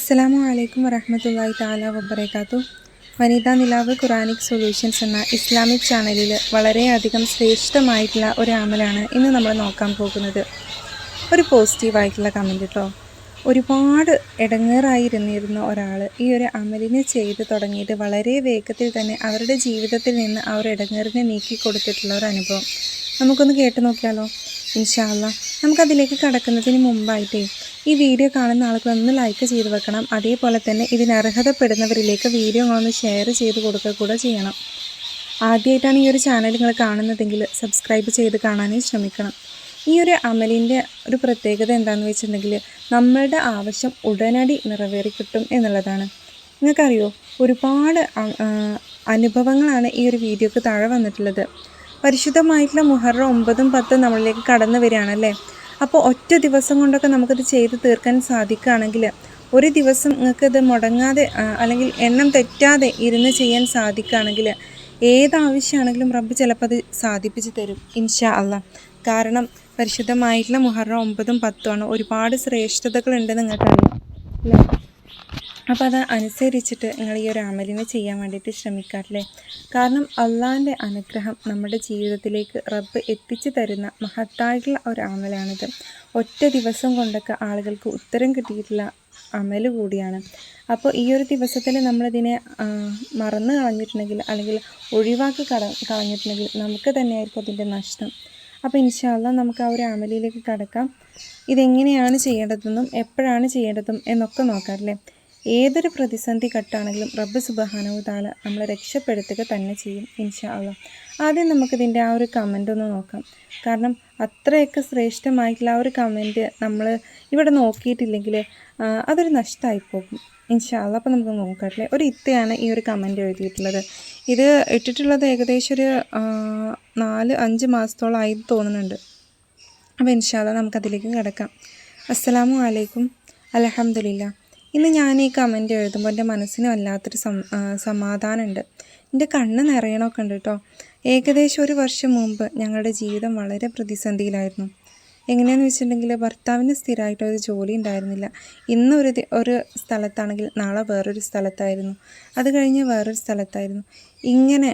അസ്സലാമു അലൈക്കും വറഹ്മത്തുള്ളാഹി തആല വബറകാതുഹു. വനിതാ നിലാവ് ഖുറാനിക് സൊല്യൂഷൻസ് എന്ന ഇസ്ലാമിക് ചാനലിൽ വളരെയധികം ശ്രേഷ്ഠമായിട്ടുള്ള ഒരു അമലാണ് ഇന്ന് നമ്മൾ നോക്കാൻ പോകുന്നത്. ഒരു പോസിറ്റീവായിട്ടുള്ള കമൻറ്റ് കേട്ടോ. ഒരുപാട് ഇടങ്ങേറായിരുന്നിരുന്ന ഒരാൾ ഈ ഒരു അമലിനെ ചെയ്ത് തുടങ്ങിയിട്ട് വളരെ വേഗത്തിൽ തന്നെ അവരുടെ ജീവിതത്തിൽ നിന്ന് ആ ഒരു ഇടങ്ങേറിനെ നീക്കി കൊടുത്തിട്ടുള്ള ഒരു അനുഭവം നമുക്കൊന്ന് കേട്ട് നോക്കിയാലോ? ഇൻഷാ അല്ലാഹ്. നമുക്കതിലേക്ക് കടക്കുന്നതിന് മുമ്പായിട്ടേ ഈ വീഡിയോ കാണുന്ന ആളുകളൊന്ന് ലൈക്ക് ചെയ്ത് വെക്കണം. അതേപോലെ തന്നെ ഇതിന് അർഹതപ്പെടുന്നവരിലേക്ക് വീഡിയോ ഒന്ന് ഷെയർ ചെയ്ത് കൊടുക്കുക കൂടെ ചെയ്യണം. ആദ്യമായിട്ടാണ് ഈ ഒരു ചാനൽ നിങ്ങൾ കാണുന്നതെങ്കിൽ സബ്സ്ക്രൈബ് ചെയ്ത് കാണാനേ ശ്രമിക്കണം. ഈ ഒരു അമലിൻ്റെ ഒരു പ്രത്യേകത എന്താണെന്ന് വെച്ചിട്ടുണ്ടെങ്കിൽ നമ്മളുടെ ആവശ്യം ഉടനടി നിറവേറി കിട്ടും എന്നുള്ളതാണ്. നിങ്ങൾക്കറിയോ, ഒരുപാട് അനുഭവങ്ങളാണ് ഈ ഒരു വീഡിയോക്ക് താഴെ വന്നിട്ടുള്ളത്. പരിശുദ്ധമായിട്ടുള്ള മുഹറം 9, 10 നമ്മളിലേക്ക് കടന്നു വരികയാണല്ലേ. അപ്പോൾ ഒറ്റ ദിവസം കൊണ്ടൊക്കെ നമുക്കത് ചെയ്ത് തീർക്കാൻ സാധിക്കുകയാണെങ്കിൽ, ഒരു ദിവസം നിങ്ങൾക്കത് മുടങ്ങാതെ അല്ലെങ്കിൽ എണ്ണം തെറ്റാതെ ഇരുന്ന് ചെയ്യാൻ സാധിക്കുകയാണെങ്കിൽ ഏതാവശ്യമാണെങ്കിലും റബ്ബ് ചിലപ്പോൾ അത് സാധിപ്പിച്ച് തരും ഇൻഷാ അല്ലാഹ്. കാരണം പരിശുദ്ധമായിട്ടുള്ള മുഹറം 9, 10 ഒരുപാട് ശ്രേഷ്ഠതകളുണ്ട് നിങ്ങൾക്കറിയാം അല്ലേ. അപ്പോൾ അത് അനുസരിച്ചിട്ട് നിങ്ങൾ ഈ ഒരു അമലിനെ ചെയ്യാൻ വേണ്ടിയിട്ട് ശ്രമിക്കാറില്ലേ. കാരണം അള്ളാഹിൻ്റെ അനുഗ്രഹം നമ്മുടെ ജീവിതത്തിലേക്ക് റബ്ബ് എത്തിച്ചു തരുന്ന മഹത്തായിട്ടുള്ള ഒരു അമലാണിത്. ഒറ്റ ദിവസം കൊണ്ടൊക്കെ ആളുകൾക്ക് ഉത്തരം കിട്ടിയിട്ടുള്ള അമൽ കൂടിയാണ്. അപ്പോൾ ഈ ഒരു ദിവസത്തിൽ നമ്മളിതിനെ മറന്നു കളഞ്ഞിട്ടുണ്ടെങ്കിൽ അല്ലെങ്കിൽ ഒഴിവാക്കി കളഞ്ഞിട്ടുണ്ടെങ്കിൽ നമുക്ക് തന്നെയായിരിക്കും അതിൻ്റെ നഷ്ടം. അപ്പോൾ ഇൻഷാ അല്ലാഹ് നമുക്ക് ആ ഒരു അമലിലേക്ക് കടക്കാം. ഇതെങ്ങനെയാണ് ചെയ്യേണ്ടതെന്നും എപ്പോഴാണ് ചെയ്യേണ്ടതും എന്നൊക്കെ നോക്കാറില്ലേ. ഏതൊരു പ്രതിസന്ധി ഘട്ടമാണെങ്കിലും റബ്ബ് സുബ്ഹാനഹു തആല നമ്മളെ രക്ഷപ്പെടുത്തുക തന്നെ ചെയ്യും ഇൻഷാ അല്ലാഹ്. ആദ്യം നമുക്കിതിൻ്റെ ആ ഒരു കമൻ്റ് ഒന്ന് നോക്കാം. കാരണം അത്രയൊക്കെ ശ്രേഷ്ഠമായിട്ടുള്ള ആ ഒരു കമൻറ്റ് നമ്മൾ ഇവിടെ നോക്കിയിട്ടില്ലെങ്കിൽ അതൊരു നഷ്ടമായിപ്പോകും ഇൻഷാ അല്ലാഹ്. അപ്പോൾ നമുക്ക് നോക്കാറില്ലേ. ഒരു ഇത്തയാണ് ഈ ഒരു കമൻറ്റ് എഴുതിയിട്ടുള്ളത്. ഇത് ഇട്ടിട്ടുള്ളത് ഏകദേശം ഒരു 4-5 മാസത്തോളമായി തോന്നുന്നുണ്ട്. അപ്പോൾ ഇൻഷാ അല്ലാഹ് നമുക്കതിലേക്ക് കിടക്കാം. അസ്സലാമു അലൈക്കും. അൽഹംദുലില്ലാഹ്. ഇന്ന് ഞാൻ ഈ കമൻറ്റ് എഴുതുമ്പോൾ എൻ്റെ മനസ്സിന് വല്ലാത്തൊരു സമാധാനമുണ്ട്. എൻ്റെ കണ്ണ് നിറയണമൊക്കെ ഉണ്ട് കേട്ടോ. ഏകദേശം 1 വർഷം മുമ്പ് ഞങ്ങളുടെ ജീവിതം വളരെ പ്രതിസന്ധിയിലായിരുന്നു. എങ്ങനെയാണെന്ന് വെച്ചിട്ടുണ്ടെങ്കിൽ ഭർത്താവിന് സ്ഥിരമായിട്ടൊരു ജോലി ഉണ്ടായിരുന്നില്ല. ഇന്ന് ഒരു സ്ഥലത്താണെങ്കിൽ നാളെ വേറൊരു സ്ഥലത്തായിരുന്നു, അത് കഴിഞ്ഞ് വേറൊരു സ്ഥലത്തായിരുന്നു. ഇങ്ങനെ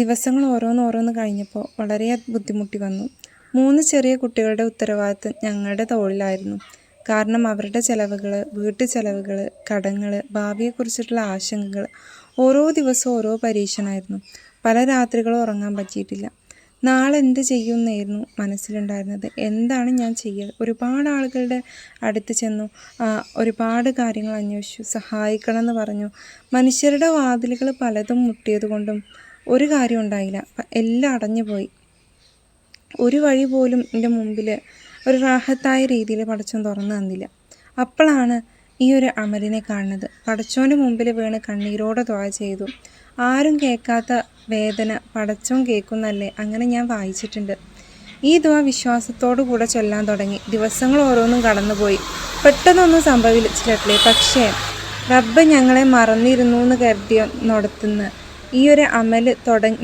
ദിവസങ്ങൾ ഓരോന്ന് കഴിഞ്ഞപ്പോൾ വളരെ ബുദ്ധിമുട്ടി വന്നു. 3 ചെറിയ കുട്ടികളുടെ ഉത്തരവാദിത്വം ഞങ്ങളുടെ തോളിലായിരുന്നു. കാരണം അവരുടെ ചിലവുകൾ, വീട്ടു ചിലവുകൾ, കടങ്ങൾ, ഭാവിയെക്കുറിച്ചിട്ടുള്ള ആശങ്കകൾ, ഓരോ ദിവസവും ഓരോ പരീക്ഷണമായിരുന്നു. പല രാത്രികളും ഉറങ്ങാൻ പറ്റിയിട്ടില്ല. നാളെ എന്ത് ചെയ്യുമെന്നായിരുന്നു മനസ്സിലുണ്ടായിരുന്നത്. എന്താണ് ഞാൻ ചെയ്യുക? ഒരുപാട് ആളുകളുടെ അടുത്ത് ചെന്നു, ഒരുപാട് കാര്യങ്ങൾ അന്വേഷിച്ചു, സഹായിക്കണമെന്ന് പറഞ്ഞു. മനുഷ്യരുടെ വാതിലുകൾ പലതും മുട്ടിയത് കൊണ്ടും ഒരു കാര്യം ഉണ്ടായില്ല. എല്ലാം അടഞ്ഞു പോയി. ഒരു വഴി പോലും എൻ്റെ മുമ്പിൽ ഒരു റാഹത്തായ രീതിയിൽ പടച്ചോൻ തുറന്നു തന്നില്ല. അപ്പോഴാണ് ഈ ഒരു അമലിനെ കാണുന്നത്. പടച്ചോൻ്റെ മുമ്പിൽ വീണ് കണ്ണീരോടെ ദുആ ചെയ്തു. ആരും കേൾക്കാത്ത വേദന പടച്ചോൻ കേൾക്കുന്നല്ലേ, അങ്ങനെ ഞാൻ വായിച്ചിട്ടുണ്ട്. ഈ ദുആ വിശ്വാസത്തോടു കൂടെ ചൊല്ലാൻ തുടങ്ങി. ദിവസങ്ങൾ ഓരോന്നും കടന്നുപോയി. പെട്ടെന്നൊന്നും സംഭവിച്ചിട്ടില്ലേ. പക്ഷേ റബ്ബ് ഞങ്ങളെ മറന്നിരുന്നു എന്ന് കരുതിയോടത്തുനിന്ന് ഈ ഒരു അമൽ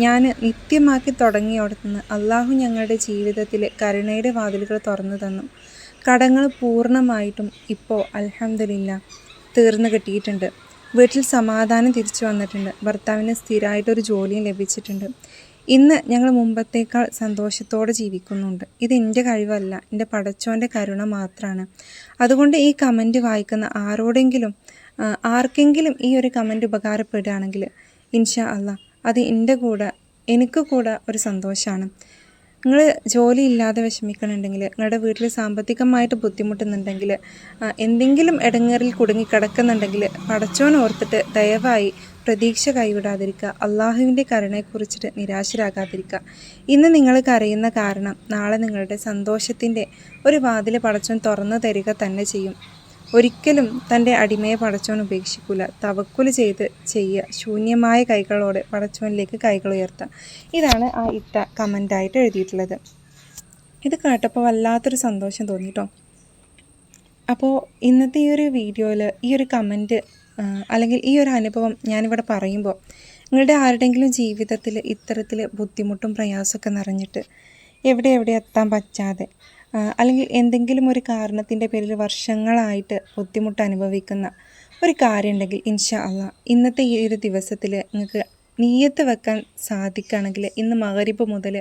ഞാൻ നിത്യമാക്കി തുടങ്ങിയോടത്തുനിന്ന് അള്ളാഹു ഞങ്ങളുടെ ജീവിതത്തിൽ കരുണയുടെ വാതിലുകൾ തുറന്നു തന്നു. കടങ്ങൾ പൂർണ്ണമായിട്ടും ഇപ്പോൾ അൽഹംദുലില്ലാഹ് തീർന്നു കിട്ടിയിട്ടുണ്ട്. വീട്ടിൽ സമാധാനം തിരിച്ചു വന്നിട്ടുണ്ട്. ഭർത്താവിന് സ്ഥിരമായിട്ടൊരു ജോലിയും ലഭിച്ചിട്ടുണ്ട്. ഇന്ന് ഞങ്ങൾ മുമ്പത്തേക്കാൾ സന്തോഷത്തോടെ ജീവിക്കുന്നുണ്ട്. ഇത് എൻ്റെ കഴിവല്ല, എൻ്റെ പടച്ചോൻ്റെ കരുണ മാത്രമാണ്. അതുകൊണ്ട് ഈ കമൻറ്റ് വായിക്കുന്ന ആർക്കെങ്കിലും ഈ ഒരു കമൻറ്റ് ഉപകാരപ്പെടുകയാണെങ്കിൽ ഇൻഷാ അല്ലാഹ് അത് എനിക്ക് കൂടെ ഒരു സന്തോഷമാണ്. നിങ്ങൾ ജോലി ഇല്ലാതെ വിഷമിക്കണമെന്നുണ്ടെങ്കിൽ, നിങ്ങളുടെ വീട്ടിൽ സാമ്പത്തികമായിട്ട് ബുദ്ധിമുട്ടുന്നുണ്ടെങ്കിൽ, എന്തെങ്കിലും ഇടങ്ങേറിൽ കുടുങ്ങിക്കിടക്കുന്നുണ്ടെങ്കിൽ പടച്ചോൻ ഓർത്തിട്ട് ദയവായി പ്രതീക്ഷ കൈവിടാതിരിക്കുക. അള്ളാഹുവിൻ്റെ കരുണയെക്കുറിച്ചിട്ട് നിരാശരാകാതിരിക്കുക. ഇന്ന് നിങ്ങൾ കരയുന്ന കാരണം നാളെ നിങ്ങളുടെ സന്തോഷത്തിൻ്റെ ഒരു വാതിൽ പടച്ചോൻ തുറന്നു തരിക തന്നെ ചെയ്യും. ഒരിക്കലും തൻ്റെ അടിമയെ പടച്ചോൻ ഉപേക്ഷിക്കില്ല. തവക്കുൽ ചെയ്യുക. ശൂന്യമായ കൈകളോടെ പടച്ചോനിലേക്ക് കൈകൾ ഉയർത്തുക. ഇതാണ് ആ ഇട്ട കമൻ്റായിട്ട് എഴുതിയിട്ടുള്ളത്. ഇത് കേട്ടപ്പോൾ വല്ലാത്തൊരു സന്തോഷം തോന്നി കേട്ടോ. അപ്പോൾ ഇന്നത്തെ ഈ ഒരു വീഡിയോയിൽ ഈ ഒരു കമൻറ്റ് അല്ലെങ്കിൽ ഈ ഒരു അനുഭവം ഞാനിവിടെ പറയുമ്പോൾ നിങ്ങളുടെ ആരുടെയെങ്കിലും ജീവിതത്തിൽ ഇത്തരത്തിൽ ബുദ്ധിമുട്ടും പ്രയാസമൊക്കെ നിറഞ്ഞിട്ട് എവിടെ എത്താൻ പറ്റാതെ അല്ലെങ്കിൽ എന്തെങ്കിലും ഒരു കാരണത്തിൻ്റെ പേരിൽ വർഷങ്ങളായിട്ട് ബുദ്ധിമുട്ട് അനുഭവിക്കുന്ന ഒരു കാര്യം ഉണ്ടെങ്കിൽ ഇൻഷാ അള്ളാ ഇന്നത്തെ ഈ ഒരു ദിവസത്തിൽ നിങ്ങൾക്ക് നിയ്യത്ത് വെക്കാൻ സാധിക്കുകയാണെങ്കിൽ ഇന്ന് മഗ്‌രിബ് മുതൽ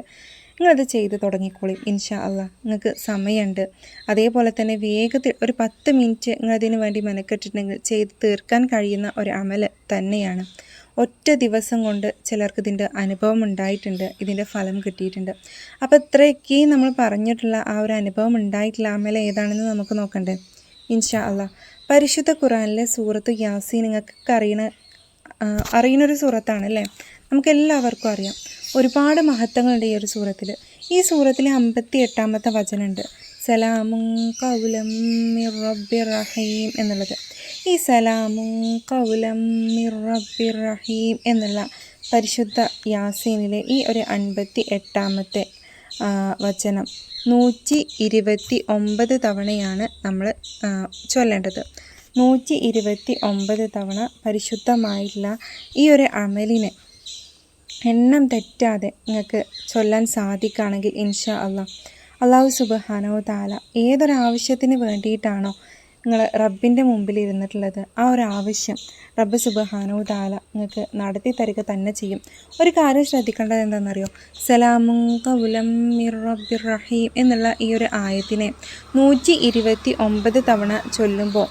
നിങ്ങളത് ചെയ്ത് തുടങ്ങിക്കോളി ഇൻഷാ അള്ളാ. നിങ്ങൾക്ക് സമയമുണ്ട്. അതേപോലെ തന്നെ വേഗത്തിൽ ഒരു 10 മിനിറ്റ് നിങ്ങളതിന് വേണ്ടി മെനക്കെട്ടിട്ടുണ്ടെങ്കിൽ ചെയ്ത് തീർക്കാൻ കഴിയുന്ന ഒരു അമൽ തന്നെയാണ്. ഒറ്റ ദിവസം കൊണ്ട് ചിലർക്ക് ഇതിൻ്റെ അനുഭവം ഉണ്ടായിട്ടുണ്ട്, ഇതിൻ്റെ ഫലം കിട്ടിയിട്ടുണ്ട്. അപ്പോൾ ഇത്രയൊക്കെ നമ്മൾ പറഞ്ഞിട്ടുള്ള ആ ഒരു അനുഭവം ഉണ്ടായിട്ടുള്ള അമൽ ഏതാണെന്ന് നമുക്ക് നോക്കണ്ടേ ഇൻഷാ അള്ളാ. പരിശുദ്ധ ഖുർആനിലെ സൂറത്ത് യാസീൻ നിങ്ങൾക്കൊക്കെ അറിയുന്നൊരു സൂറത്താണല്ലേ, നമുക്കെല്ലാവർക്കും അറിയാം. ഒരുപാട് മഹത്വങ്ങളുണ്ട് ഈ ഒരു സൂറത്തിൽ. ഈ സൂറത്തിൽ 58-ാമത്തെ വചനമുണ്ട്, സലാമുൻ ഖൗലം മിർ റബ്ബിർ റഹീം എന്നുള്ളത്. ഈ സലാമുൻ ഖൗലം മിർ റബ്ബിർ റഹീം എന്നുള്ള പരിശുദ്ധ യാസീനിലെ ഈ ഒരു 58-ാമത്തെ വചനം 129 തവണയാണ് നമ്മൾ ചൊല്ലേണ്ടത്. 129 തവണ പരിശുദ്ധമായിട്ടുള്ള ഈ ഒരു അമലിനെ എണ്ണം തെറ്റാതെ നിങ്ങൾക്ക് ചൊല്ലാൻ സാധിക്കുകയാണെങ്കിൽ ഇൻഷാ അള്ളാഹു സുബ്ഹാനഹു തആല ഏതൊരാവശ്യത്തിന് വേണ്ടിയിട്ടാണോ നിങ്ങൾ റബ്ബിൻ്റെ മുമ്പിൽ ഇരുന്നിട്ടുള്ളത് ആ ഒരു ആവശ്യം റബ്ബ് സുബ്ഹാനഹു തആല നിങ്ങൾക്ക് നടത്തി തരിക തന്നെ ചെയ്യും. ഒരു കാര്യം ശ്രദ്ധിക്കേണ്ടത് എന്താണെന്നറിയോ, സലാമുൻ ഖൗലം മിർ റബ്ബിർ റഹീം എന്നുള്ള ഈ ഒരു ആയത്തിനെ 129 തവണ ചൊല്ലുമ്പോൾ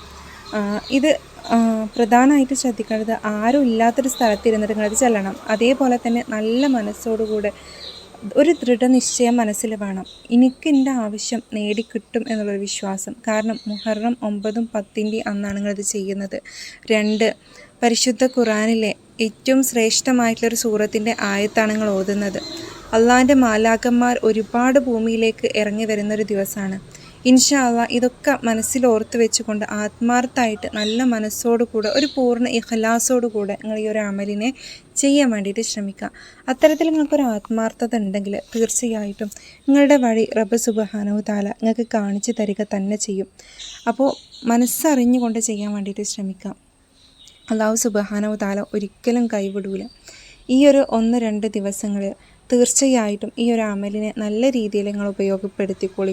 ഇത് പ്രധാനമായിട്ട് ശ്രദ്ധിക്കേണ്ടത് ആരും ഇല്ലാത്തൊരു സ്ഥലത്തിരുന്നിട്ട് നിങ്ങളത് ചെല്ലണം. അതേപോലെ തന്നെ നല്ല മനസ്സോടുകൂടെ ഒരു ദൃഢനിശ്ചയം മനസ്സിൽ വേണം. എനിക്ക് എൻ്റെ ആവശ്യം നേടിക്കിട്ടും എന്നുള്ളൊരു വിശ്വാസം. കാരണം മുഹറം 9-ഉം 10-ൻ്റെ അന്നാണ് നിങ്ങളിത് ചെയ്യുന്നത്. 2, പരിശുദ്ധ ഖുർആനിലെ ഏറ്റവും ശ്രേഷ്ഠമായിട്ടുള്ളൊരു സൂറത്തിൻ്റെ ആയത്താണ് നിങ്ങൾ ഓതുന്നത്. അള്ളാഹിൻ്റെ മാലാഖന്മാർ ഒരുപാട് ഭൂമിയിലേക്ക് ഇറങ്ങി വരുന്നൊരു ദിവസമാണ്. ഇൻഷാ അള്ളാ ഇതൊക്കെ മനസ്സിൽ ഓർത്ത് വെച്ചുകൊണ്ട് ആത്മാർത്ഥമായിട്ട് നല്ല മനസ്സോടുകൂടെ ഒരു പൂർണ്ണ ഇഖ്ലാസോടുകൂടെ നിങ്ങൾ ഈ ഒരു അമലിനെ ചെയ്യാൻ വേണ്ടിയിട്ട് ശ്രമിക്കുക. അത്തരത്തിൽ നിങ്ങൾക്കൊരു ആത്മാർത്ഥത ഉണ്ടെങ്കിൽ തീർച്ചയായിട്ടും നിങ്ങളുടെ വഴി റബ്ബ് സുബ്ഹാനഹു തആല നിങ്ങൾക്ക് കാണിച്ചു തരിക തന്നെ ചെയ്യും. അപ്പോൾ മനസ്സറിഞ്ഞുകൊണ്ട് ചെയ്യാൻ വേണ്ടിയിട്ട് ശ്രമിക്കുക. അല്ലാഹു സുബ്ഹാനഹു തആല ഒരിക്കലും കൈവിടൂല. ഈ ഒരു 1-2 ദിവസങ്ങൾ തീർച്ചയായിട്ടും ഈ ഒരു അമലിനെ നല്ല രീതിയിൽ നിങ്ങൾ ഉപയോഗപ്പെടുത്തിക്കോളി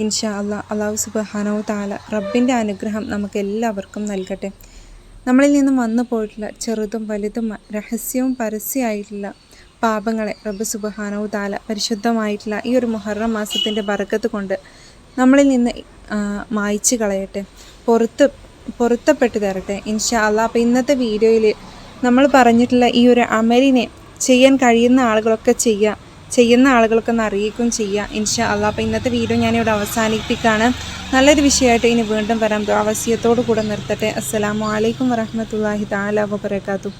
ഇൻഷാ അല്ലാഹു സുബ്ഹാനഹു തആല റബ്ബിൻ്റെ അനുഗ്രഹം നമുക്ക് എല്ലാവർക്കും നൽകട്ടെ. നമ്മളിൽ നിന്നും വന്നു പോയിട്ടുള്ള ചെറുതും വലുതും രഹസ്യവും പരസ്യമായിട്ടുള്ള പാപങ്ങളെ റബ്ബ് സുബ്ഹാനഹു തആല പരിശുദ്ധമായിട്ടുള്ള ഈ ഒരു മുഹറം മാസത്തിൻ്റെ ബറക്കത്ത് കൊണ്ട് നമ്മളിൽ നിന്ന് മായ്ച്ചു കളയട്ടെ, പൊറുത്തപ്പെട്ട് തരട്ടെ ഇൻഷാ അല്ലാ. അപ്പോൾ ഇന്നത്തെ വീഡിയോയിൽ നമ്മൾ പറഞ്ഞിട്ടുള്ള ഈ ഒരു അമലിനെ ചെയ്യാൻ കഴിയുന്ന ആളുകളൊക്കെ ചെയ്യുന്ന ആളുകൾക്ക് ഒന്ന് അറിയിക്കുകയും ചെയ്യുക ഇൻഷാ അള്ളാ. അപ്പോൾ ഇന്നത്തെ വീഡിയോ ഞാനിവിടെ അവസാനിപ്പിക്കുകയാണ്. നല്ലൊരു വിഷയമായിട്ട് ഇനി വീണ്ടും വരാം. ദുആ വസിയത്തോടു കൂടെ നിർത്തട്ടെ. അസ്സലാമു അലൈക്കും വറഹ്മത്തുള്ളാഹി തആല വബറകാതുഹു.